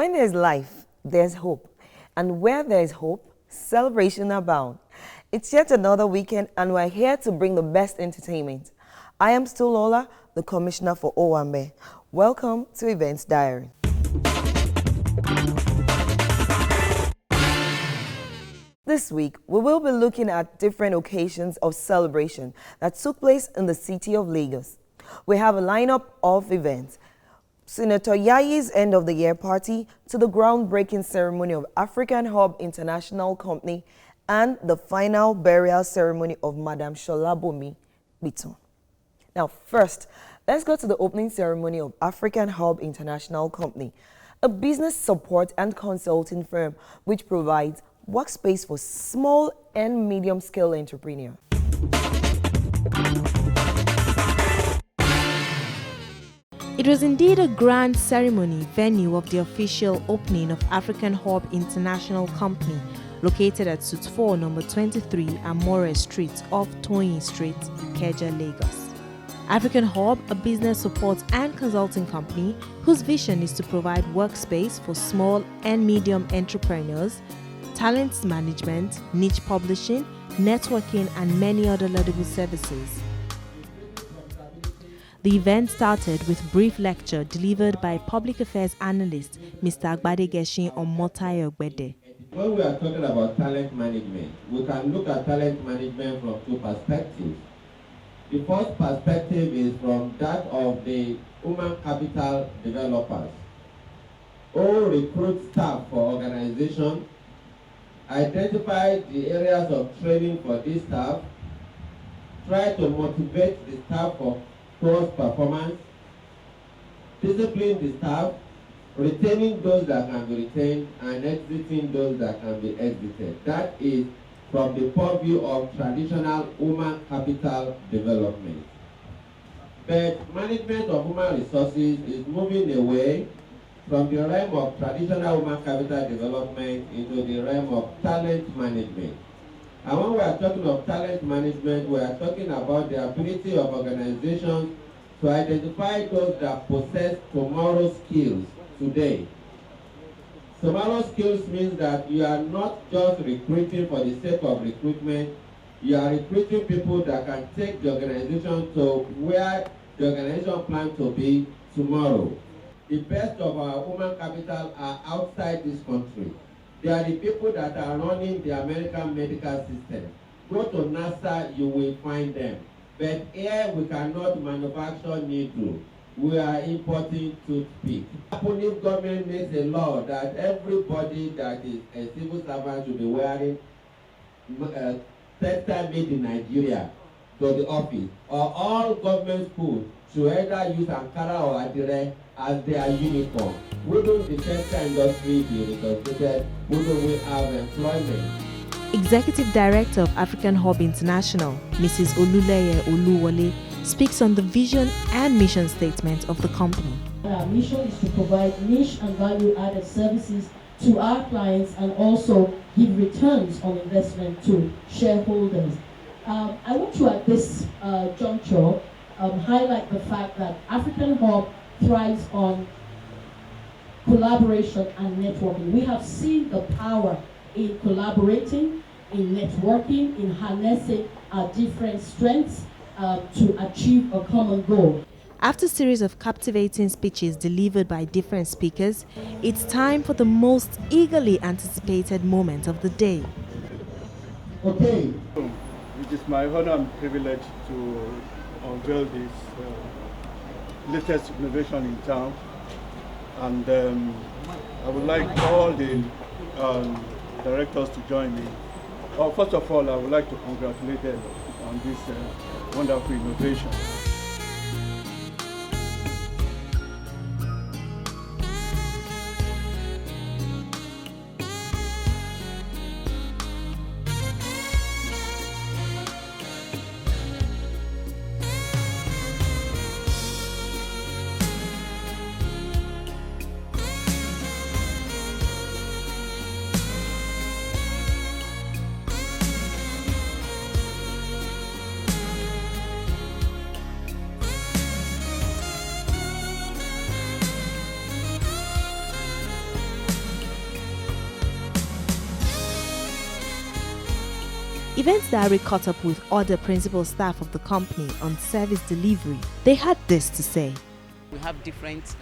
When there's life, there's hope. And where there's hope, celebration abound. It's yet another weekend and we're here to bring the best entertainment. I am still Lola, the Commissioner for Owambe. Welcome to Events Diary. This week, we will be looking at different occasions of celebration that took place in the city of Lagos. We have a lineup of events. Senator Yayi's end of the year party to the groundbreaking ceremony of African Hub International Company and the final burial ceremony of Madam Sholabomi Biton. Now first, let's go to the opening ceremony of African Hub International Company, a business support and consulting firm which provides workspace for small and medium-scale entrepreneurs. It was indeed a grand ceremony venue of the official opening of African Hub International Company, located at Suite 4, number 23, Amore Street, off Toyin Street, Ikeja, Lagos. African Hub, a business support and consulting company whose vision is to provide workspace for small and medium entrepreneurs, talent management, niche publishing, networking, and many other laudable services. The event started with a brief lecture delivered by public affairs analyst Mr. Agbadegeshin Omotayo Ogbede. When we are talking about talent management, we can look at talent management from two perspectives. The first perspective is from that of the human capital developers, who recruit staff for organization, identify the areas of training for these staff, try to motivate the staff for towards performance, discipline the staff, retaining those that can be retained and exiting those that can be exited. That is from the purview of traditional human capital development. But management of human resources is moving away from the realm of traditional human capital development into the realm of talent management. And when we are talking of talent management, we are talking about the ability of organizations to identify those that possess tomorrow's skills today. Tomorrow's skills means that you are not just recruiting for the sake of recruitment, you are recruiting people that can take the organization to where the organization plans to be tomorrow. The best of our human capital are outside this country. They are the people that are running the American medical system. Go to NASA, you will find them. But here we cannot manufacture needle. We are importing toothpick. If government makes a law that everybody that is a civil servant should be wearing textile made in Nigeria to the office, or all government schools should either use Ankara or Adire as their uniform. Wouldn't the textile industry be reconstructed? Wouldn't we have employment? Executive Director of African Hub International, Mrs. Oluleye Oluwole, speaks on the vision and mission statement of the company. Our mission is to provide niche and value-added services to our clients and also give returns on investment to shareholders. I want to, at this juncture, highlight the fact that African Hub thrives on collaboration and networking. We have seen the power in collaborating, in networking, in harnessing our different strengths to achieve a common goal. After a series of captivating speeches delivered by different speakers, it's time for the most eagerly anticipated moment of the day. Okay. It is my honor and privilege to unveil this latest innovation in town, and I would like all the directors to join me. First of all, I would like to congratulate them on this wonderful innovation. Events Diary caught up with other principal staff of the company on service delivery. They had this to say. We have different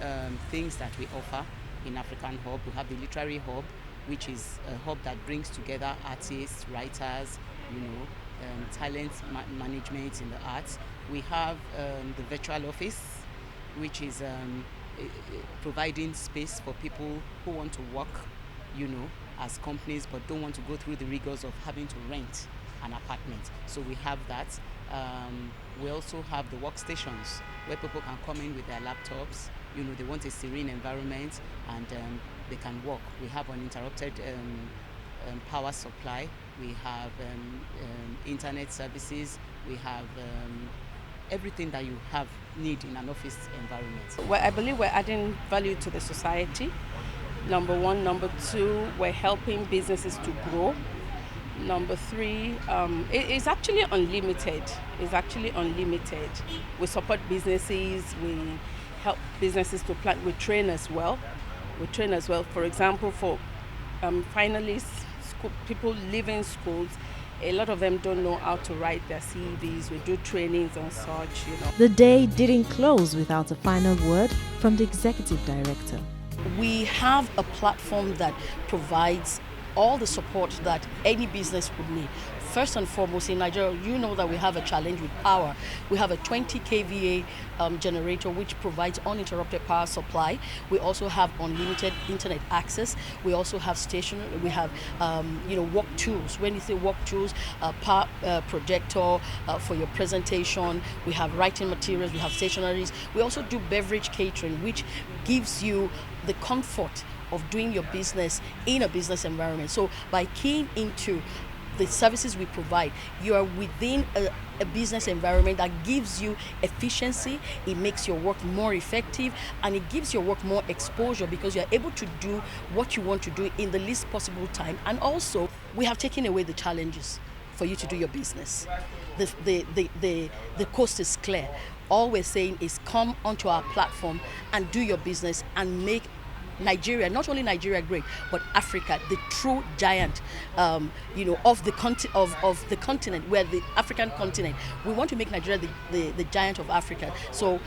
things that we offer in African Hub. We have the Literary Hub, which is a hub that brings together artists, writers, talent management in the arts. We have the virtual office, which is providing space for people who want to work, as companies, but don't want to go through the rigors of having to rent an apartment. So we have that. We also have the workstations where people can come in with their laptops. They want a serene environment and they can work. We have uninterrupted power supply. We have internet services. We have everything that you need in an office environment. Well, I believe we're adding value to the society. Number one. Number two, we're helping businesses to grow. Number three, it's actually unlimited. It's actually unlimited. We support businesses. We help businesses to plan. We train as well. For example, for finalists, people leaving schools, a lot of them don't know how to write their CVs. We do trainings and such, The day didn't close without a final word from the executive director. We have a platform that provides all the support that any business would need. First and foremost, in Nigeria, you know that we have a challenge with power. We have a 20 kVA generator which provides uninterrupted power supply. We also have unlimited internet access. We also have stationary. We have work tools. When you say work tools, power projector for your presentation. We have writing materials. We have stationaries. We also do beverage catering, which gives you the comfort of doing your business in a business environment. So by keying into the services we provide, you are within a business environment that gives you efficiency, it makes your work more effective, and it gives your work more exposure because you're able to do what you want to do in the least possible time. And also, we have taken away the challenges for you to do your business. The coast is clear. All we're saying is come onto our platform and do your business and make Nigeria, not only Nigeria great, but Africa, the true giant, of the continent, where the African continent. We want to make Nigeria the giant of Africa. So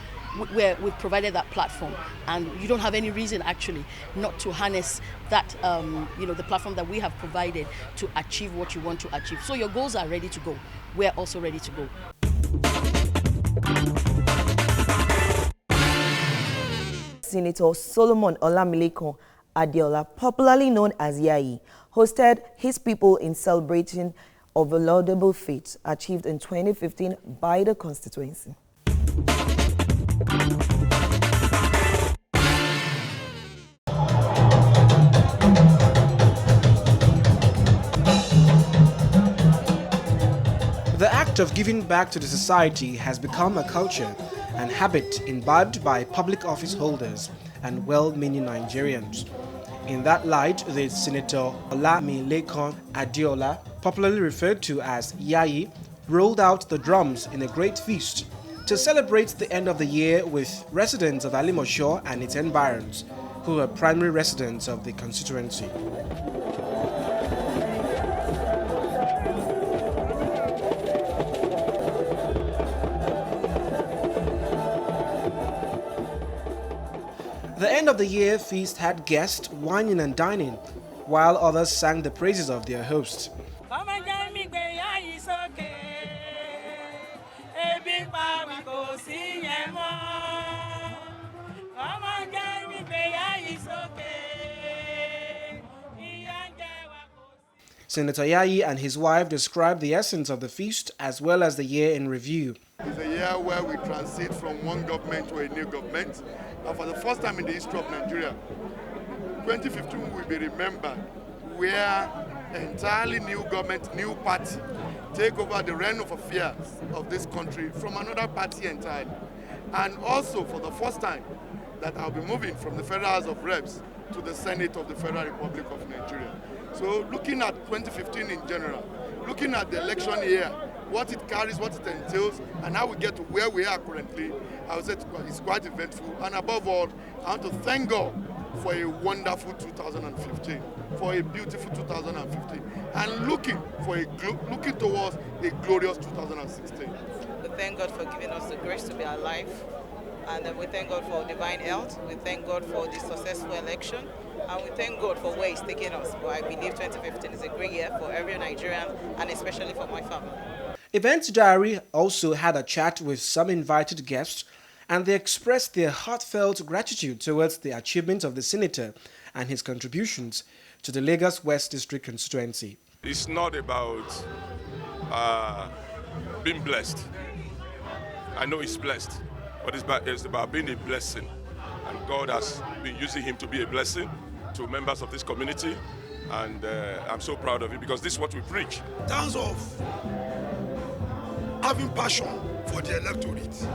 we've provided that platform, and you don't have any reason actually not to harness that, the platform that we have provided to achieve what you want to achieve. So your goals are ready to go. We're also ready to go. Senator Solomon Olamilekan Adeola, popularly known as Yayi, hosted his people in celebration of a laudable feat achieved in 2015 by the constituency. The act of giving back to the society has become a culture and habit imbibed by public office holders and well-meaning Nigerians. In that light, the Senator Olamilekan Adeola, popularly referred to as Yayi, rolled out the drums in a great feast to celebrate the end of the year with residents of Alimosho and its environs, who are primary residents of the constituency. The end of the year feast had guests whining and dining, while others sang the praises of their host. Come and join me, Yayi is okay. A big power go sing and more. Come and join me, Yayi is okay. Senator Yayi and his wife described the essence of the feast as well as the year in review. It's a year where we transit from one government to a new government. And for the first time in the history of Nigeria, 2015 will be remembered where an entirely new government, new party, take over the reign of affairs of this country from another party entirely. And also for the first time that I'll be moving from the Federal House of Reps to the Senate of the Federal Republic of Nigeria. So looking at 2015 in general, looking at the election year, what it carries, what it entails, and how we get to where we are currently, I would say it's quite eventful. And above all, I want to thank God for a wonderful 2015, for a beautiful 2015, and looking towards a glorious 2016. We thank God for giving us the grace to be alive, and we thank God for divine health. We thank God for the successful election, and we thank God for where He's taking us. But I believe 2015 is a great year for every Nigerian, and especially for my family. Event Diary also had a chat with some invited guests, and they expressed their heartfelt gratitude towards the achievement of the senator and his contributions to the Lagos West District constituency. It's not about being blessed. I know he's blessed, but it's about being a blessing. And God has been using him to be a blessing to members of this community. And I'm so proud of it because this is what we preach. In terms of having passion for the electorate,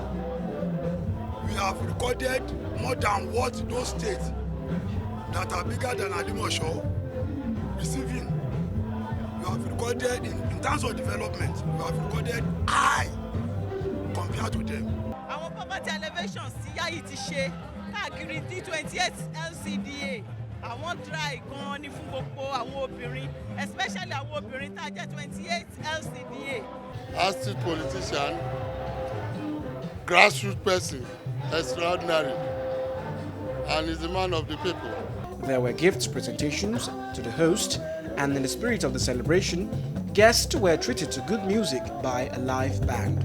we have recorded more than what those states that are bigger than Alimosho receiving. We have recorded in terms of development, we have recorded high compared to them. Àwọn poverty alleviations tí Yayi ti ṣe káàkiri ní 28th LCDA. Àwọn try gan ni fún gbogbo àwọn obìnrin, especially àwọn obìnrin tá jẹ́ 28th LCDA. As a politician, grassroots person, extraordinary, and is a man of the people. There were gifts presentations to the host, and in the spirit of the celebration, guests were treated to good music by a live band.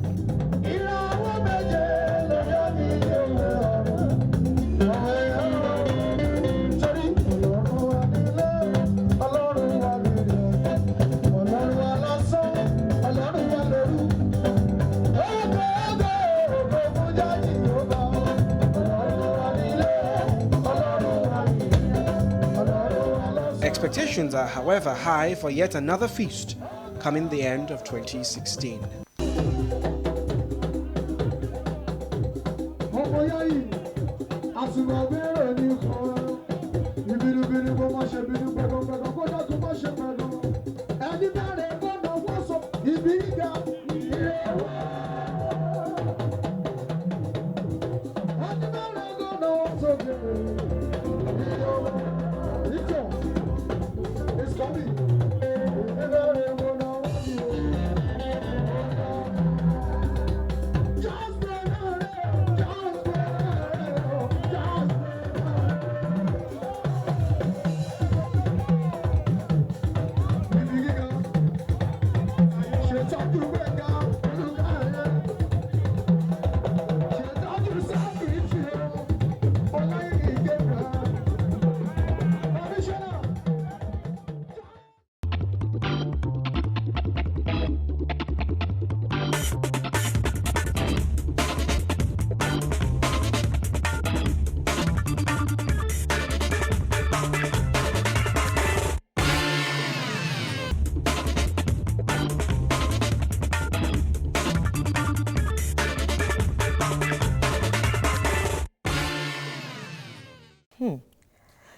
Expectations are, however, high for yet another feast coming the end of 2016.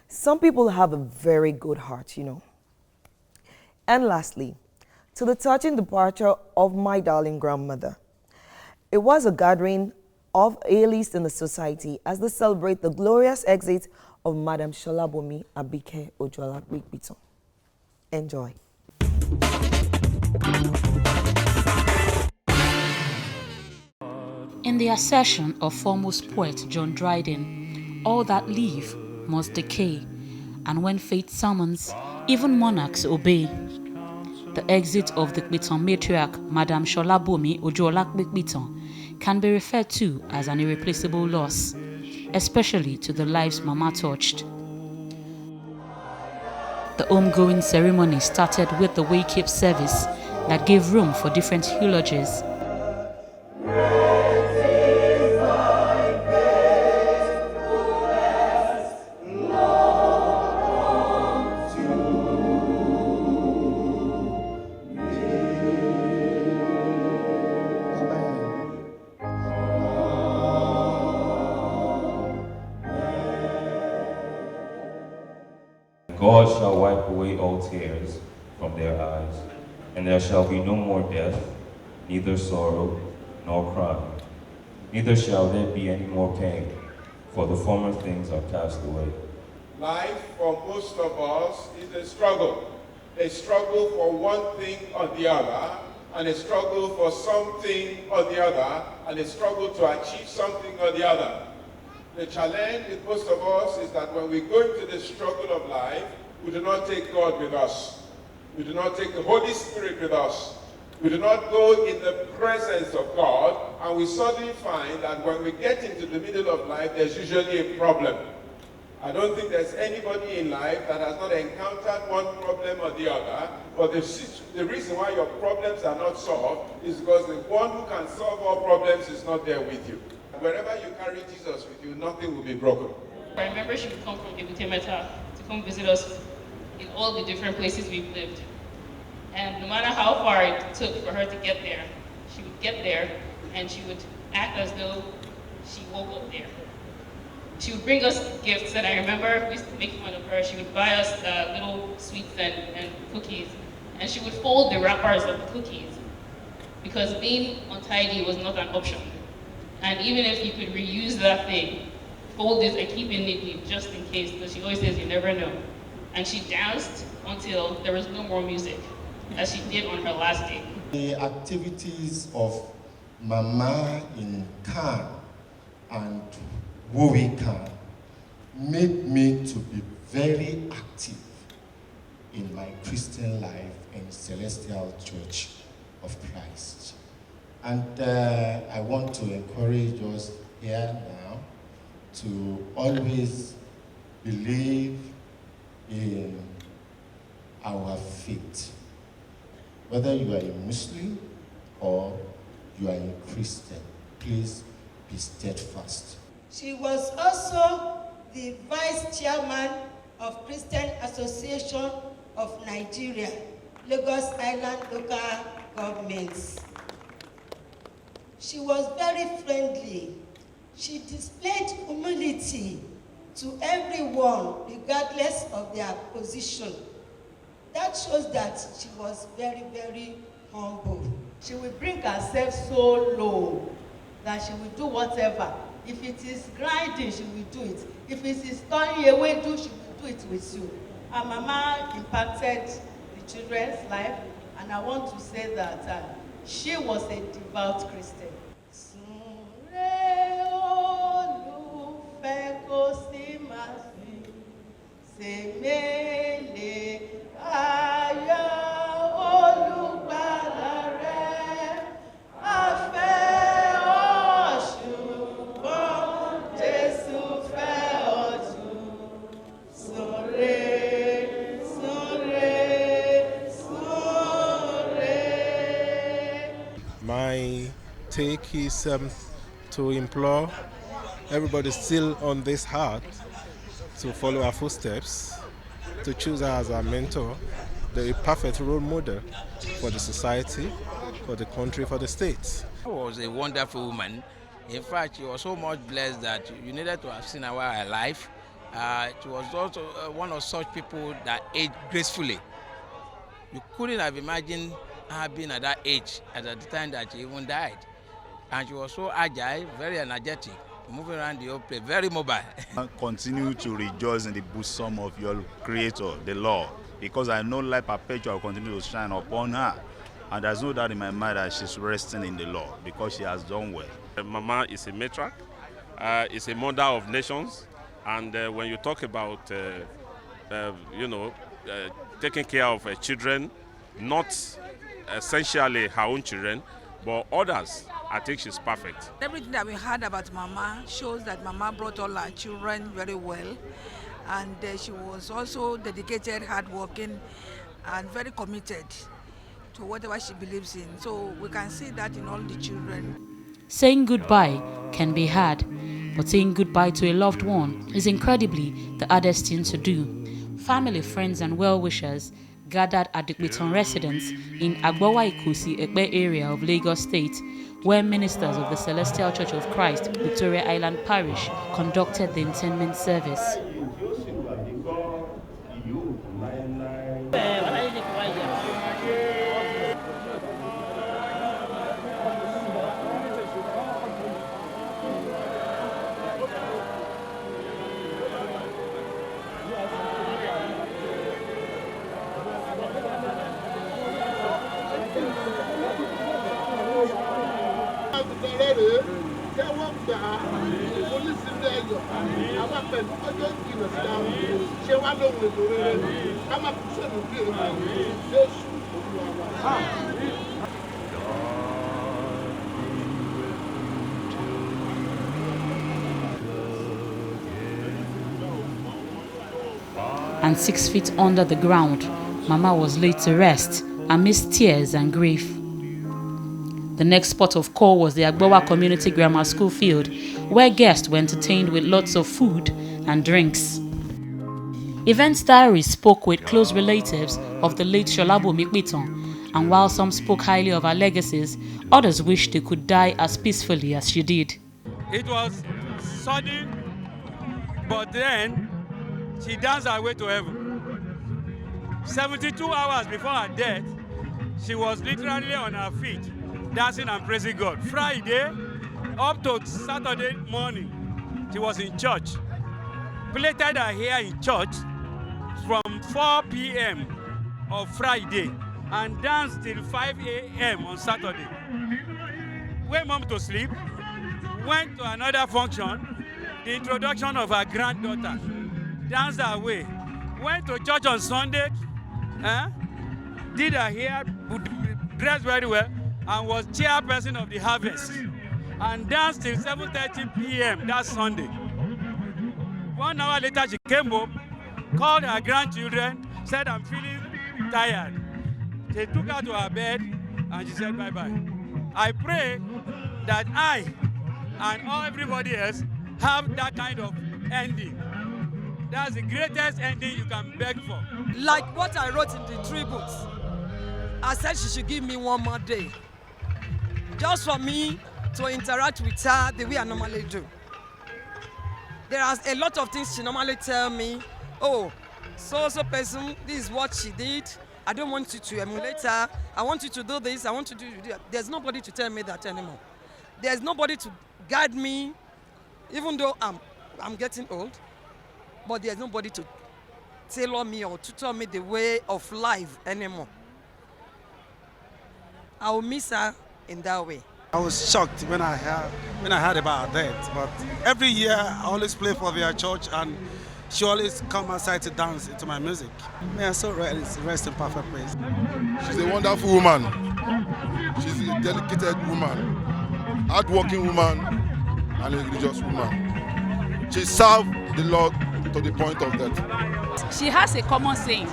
Some people have a very good heart, you know. And lastly, to the touching departure of my darling grandmother. It was a gathering of A-list in the society as they celebrate the glorious exit of Madam Sholabomi Abike Ojuolapekpitan. Enjoy. In the assertion of foremost poet John Dryden, all that live must decay, and when fate summons, even monarchs obey. The exit of the Kpitan matriarch, Madam Sholabomi Ojuolapekpitan, can be referred to as an irreplaceable loss, especially to the lives Mama touched. The homegoing ceremony started with the wake-up service that gave room for different eulogies. God shall wipe away all tears from their eyes, and there shall be no more death, neither sorrow nor crying. Neither shall there be any more pain, for the former things are passed away. Life for most of us is a struggle for one thing or the other, and a struggle for something or the other, and a struggle to achieve something or the other. The challenge with most of us is that when we go into the struggle of life, we do not take God with us. We do not take the Holy Spirit with us. We do not go in the presence of God, and we suddenly find that when we get into the middle of life, there's usually a problem. I don't think there's anybody in life that has not encountered one problem or the other, but the reason why your problems are not solved is because the one who can solve all problems is not there with you. Wherever you carry Jesus with you, nothing will be broken. I remember she would come from Ebutemeta to come visit us in all the different places we've lived. And no matter how far it took for her to get there, she would get there and she would act as though she woke up there. She would bring us gifts, and I remember we used to make fun of her. She would buy us little sweets and cookies, and she would fold the wrappers of the cookies because being untidy was not an option. And even if you could reuse that thing, fold it and keep it neatly just in case, because she always says you never know. And she danced until there was no more music, as she did on her last day. The activities of Mama in Khan and Wowi Khan made me to be very active in my Christian life in Celestial Church of Christ. And I want to encourage us here now to always believe in our faith. Whether you are a Muslim or you are a Christian, please be steadfast. She was also the Vice Chairman of Christian Association of Nigeria, Lagos Island Local Governments. She was very friendly. She displayed humility to everyone, regardless of their position. That shows that she was very, very humble. She will bring herself so low that she will do whatever. If it is grinding, she will do it. If it is turning away, she will do it with you. Her mama impacted the children's life, and I want to say that she was a devout Christian. My take is to implore everybody still on this heart to follow our footsteps, to choose her as our mentor, the perfect role model for the society, for the country, for the state. She was a wonderful woman. In fact, she was so much blessed that you needed to have seen her alive. She was also one of such people that aged gracefully. You couldn't have imagined her being at that age at the time that she even died. And she was so agile, very energetic, moving around the whole place, very mobile. Continue to rejoice in the bosom of your Creator, the Lord, because I know light perpetual will continue to shine upon her. And there's no doubt in my mind that she's resting in the Lord because she has done well. Mama is a matriarch, is a mother of nations, and when you talk about, taking care of children, not essentially her own children, but others, I think she's perfect. Everything that we heard about Mama shows that Mama brought all her children very well, and she was also dedicated, hardworking, and very committed to whatever she believes in. So we can see that in all the children. Saying goodbye can be hard, but saying goodbye to a loved one is incredibly the hardest thing to do. Family, friends, and well-wishers gathered at the Kpiton residence in Agbowa Ikosi Ekpe area of Lagos State, where ministers of the Celestial Church of Christ, Victoria Island Parish, conducted the interment service. rèé tẹ́wọ́ gbà á onísìlẹ̀ ẹ̀yọ̀ àwọn pẹ̀lú ọjọ́ ìjìnà sí àwọn ṣé wá lóhun èlò rere ká má fi sẹ́nu bí èmi Jésù Olúwa wa. And 6 feet under the ground, Mama was laid to rest amidst tears and grief. The next spot of call was the Agbowa Community Grammar School field, where guests were entertained with lots of food and drinks. Events Diary spoke with close relatives of the late Sholabo Mikpiton, and while some spoke highly of her legacies, others wished they could die as peacefully as she did. It was sudden, but then she danced her way to heaven. 72 hours before her death, she was literally on her feet, dancing and praising God. Friday up to Saturday morning, she was in church. Plaited her hair in church from 4 p.m. of Friday and danced till 5 a.m. on Saturday. Went mom to sleep, went to another function, the introduction of her granddaughter, danced her way, went to church on Sunday, did her hair, dressed very well, and was chairperson of the harvest, and danced till 7:30 p.m. that Sunday. 1 hour later, she came home, called her grandchildren, said, "I'm feeling tired." They took her to her bed, and she said, "Bye-bye." I pray that I and everybody else have that kind of ending. That's the greatest ending you can beg for. Like what I wrote in the tributes, I said she should give me 1 more day, just for me to interact with her the way I normally do. There are a lot of things she normally tell me. Oh, so person, this is what she did. I don't want you to emulate her. I want you to do this. I want you to do that. There's nobody to tell me that anymore. There's nobody to guide me, even though I'm getting old. But there's nobody to tailor me or tutor me the way of life anymore. I will miss her in that way. I was shocked when I heard about her death, but every year I always play for their church and she always come outside to dance to my music. May I so rest in perfect place. She's a wonderful woman. She's a dedicated woman, hardworking woman, and a religious woman. She served the Lord to the point of death. She has a common saying.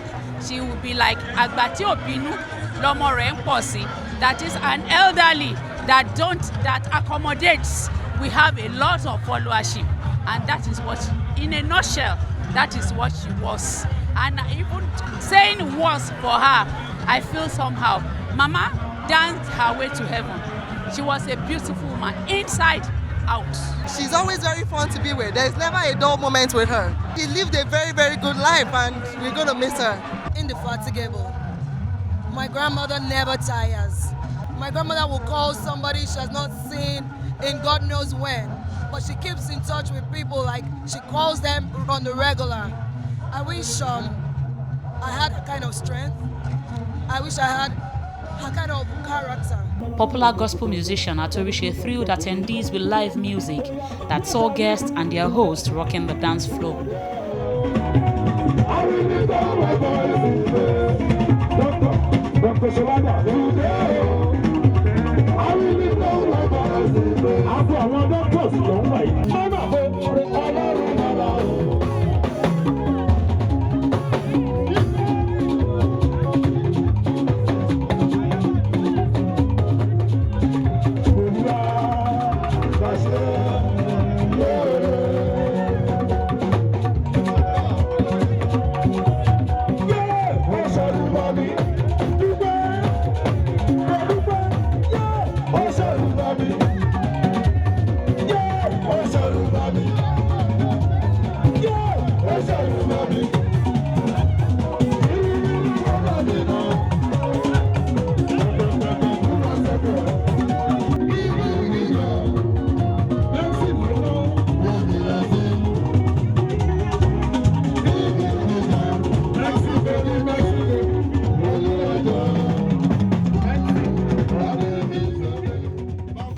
She will be like Agbati Obinu Lomo Re Nposi. That is an elderly that accommodates. We have a lot of followership, and that is what, in a nutshell, that is what she was. And even saying was for her, I feel somehow. Mama danced her way to heaven. She was a beautiful woman, inside out. She's always very fun to be with. There's never a dull moment with her. She lived a very, very good life, and we're going to miss her. Indefatigable. My grandmother never tires. My grandmother will call somebody she has not seen in God knows when, but she keeps in touch with people, like she calls them on the regular. I wish I had that kind of strength. I wish I had her kind of character. Popular gospel musician Atorishe thrilled attendees with live music that saw guests and their host rocking the dance floor.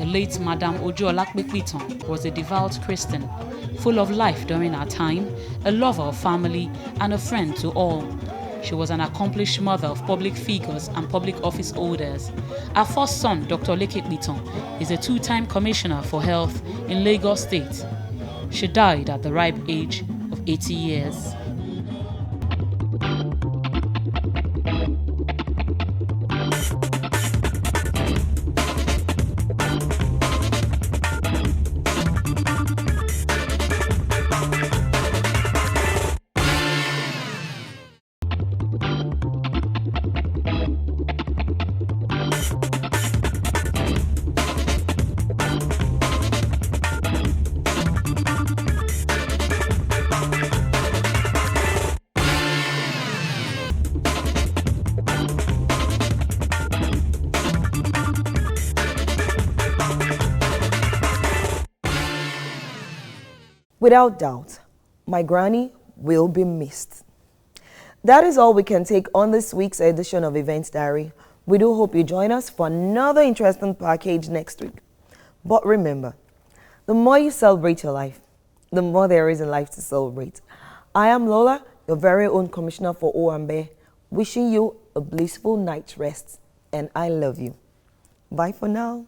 late Madame Ojo Olakpekpiton was a devout Christian, full of life during her time, a lover of family, and a friend to all. She was an accomplished mother of public figures and public office holders. Her first son, Dr. Lekekpiton, is a two-time commissioner for health in Lagos State. She died at the ripe age of 80 years. Without doubt, my granny will be missed. That is all we can take on this week's edition of Events Diary. We do hope you join us for another interesting package next week. But remember, the more you celebrate your life, the more there is in life to celebrate. I am Lola, your very own Commissioner for Owambe, wishing you a blissful night's rest, and I love you. Bye for now.